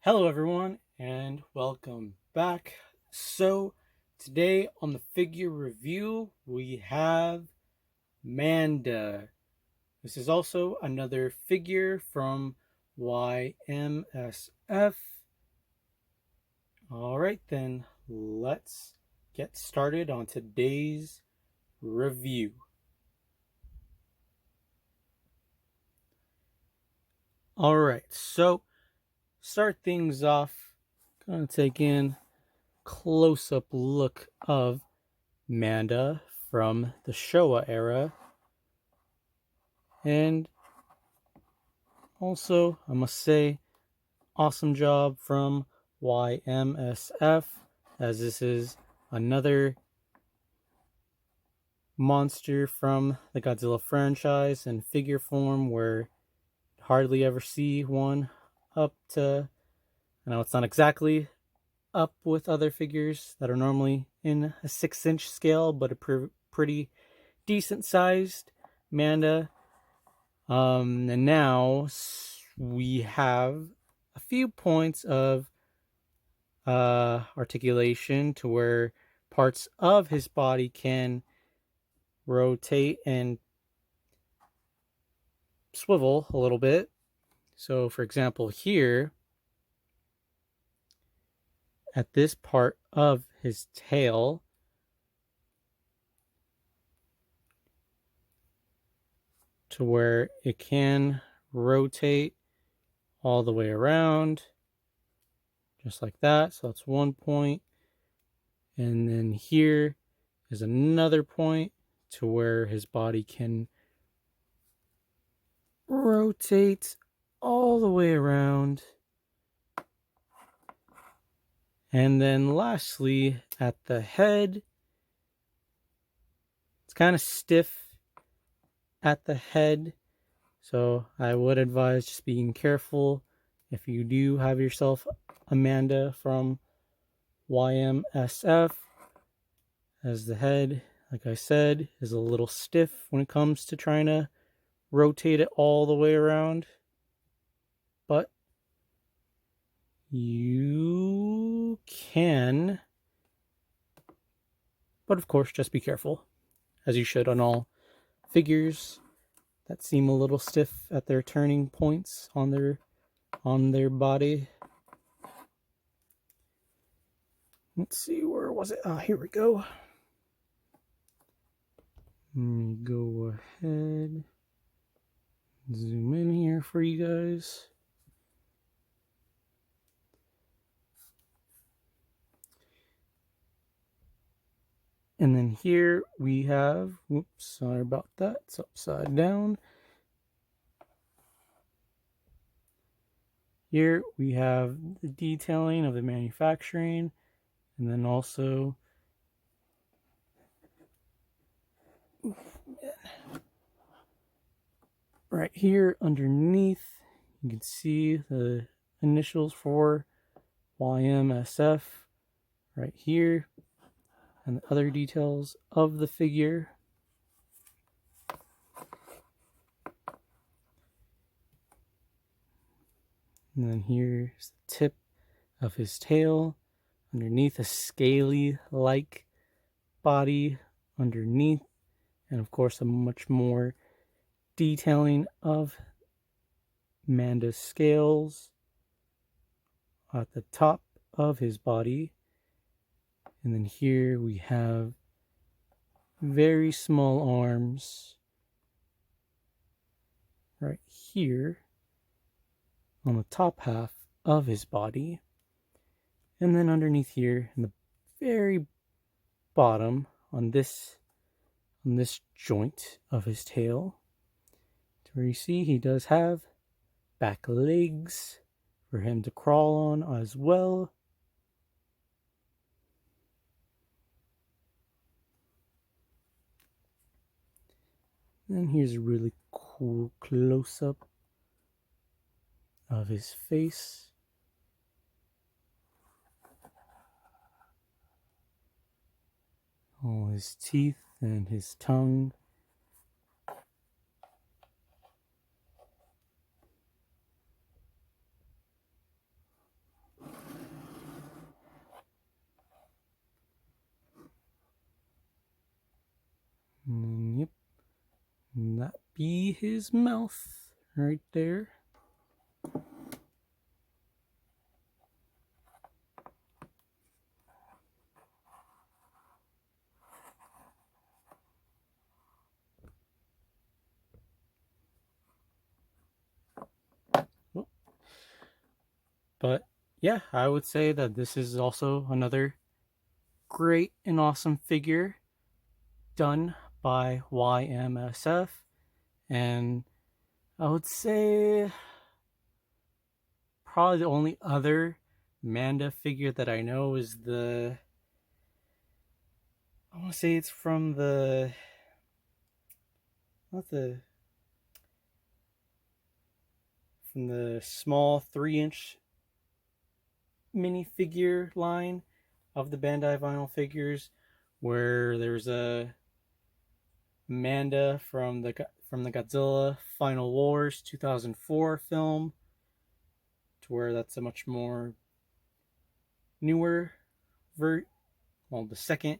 Hello, everyone, and welcome back. So, today on the figure review, we have Manda. This is also another figure from Y-MSF. All right, then, let's get started on today's review. All right, so start things off. Gonna take in close-up look of Manda from the Showa era. And also, I must say, awesome job from Y-MSF, as this is another monster from the Godzilla franchise in figure form where you hardly ever see one up to, I know it's not exactly up with other figures that are normally in a 6-inch scale, but a pretty decent sized Manda. And now we have a few points of articulation to where parts of his body can rotate and swivel a little bit. So, for example, here at this part of his tail, to where it can rotate all the way around, just like that. So that's one point. And then here is another point to where his body can rotate all the way around. And then lastly, at the head, it's kind of stiff at the head. So I would advise just being careful if you do have yourself Amanda from Y-MSF, as the head, like I said, is a little stiff when it comes to trying to rotate it all the way around. But you can, but of course, just be careful, as you should on all figures that seem a little stiff at their turning points on their body. Let's see, where was it? Here we go. Let me go ahead, zoom in here for you guys. And then here we have, whoops, sorry about that, it's upside down. Here we have the detailing of the manufacturing, and then also right here underneath, you can see the initials for Y-MSF right here, and the other details of the figure. And then here's the tip of his tail, underneath a scaly-like body underneath, and of course a much more detailing of Manda's scales at the top of his body. And then here we have very small arms right here on the top half of his body. And then underneath here in the very bottom on this joint of his tail, to where you see he does have back legs for him to crawl on as well. And here's a really cool close-up of his face. All his teeth and his tongue. be his mouth right there. But yeah, I would say that this is also another great and awesome figure done by Y-MSF. And I would say probably the only other Manda figure that I know is I want to say it's from from the small 3-inch minifigure line of the Bandai vinyl figures, where there's a Manda from the Godzilla Final Wars 2004 film, to where that's a much more newer the second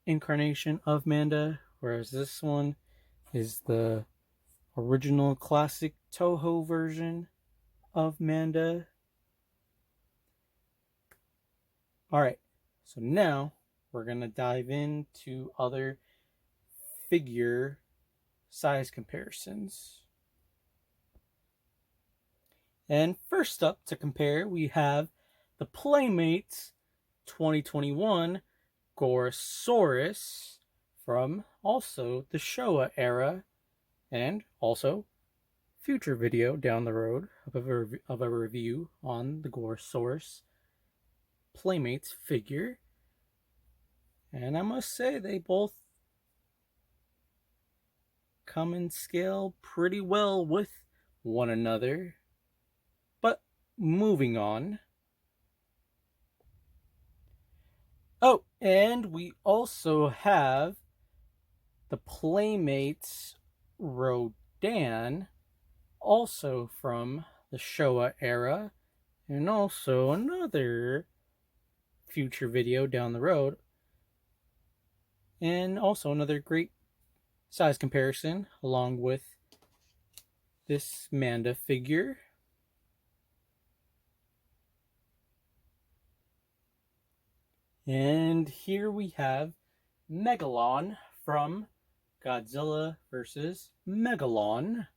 incarnation of Manda, whereas this one is the original classic Toho version of Manda. Alright, so now we're going to dive into other figure size comparisons. And first up to compare, we have the Playmates 2021 Gorosaurus from also the Showa era, and also future video down the road of a review on the Gorosaurus Playmates figure. And I must say, they both come in scale pretty well with one another. But moving on. Oh, and we also have the Playmates Rodan, also from the Showa era, and also another future video down the road, and also another great size comparison along with this Manda figure. And here we have Megalon from Godzilla vs. Megalon.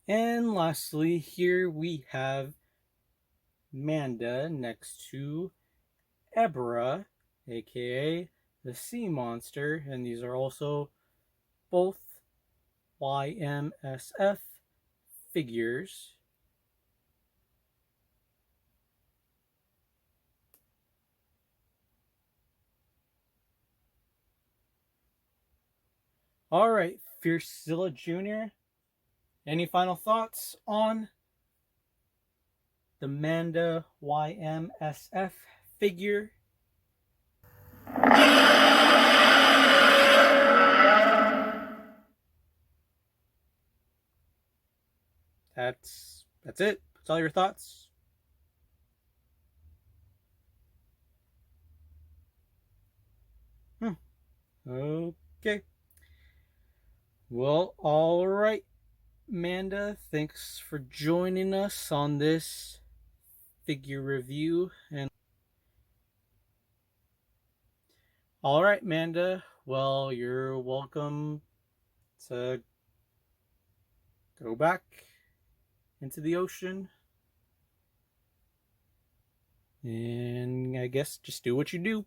And lastly, here we have Manda next to Ebra, aka the sea monster, and these are also both Y-MSF figures. Alright, Fiercezilla Jr., any final thoughts on the Manda Y-MSF figure? That's it. That's all your thoughts. Okay. Well, all right, Manda, thanks for joining us on this figure review. And all right, Manda, well, you're welcome to go back into the ocean, and I guess just do what you do.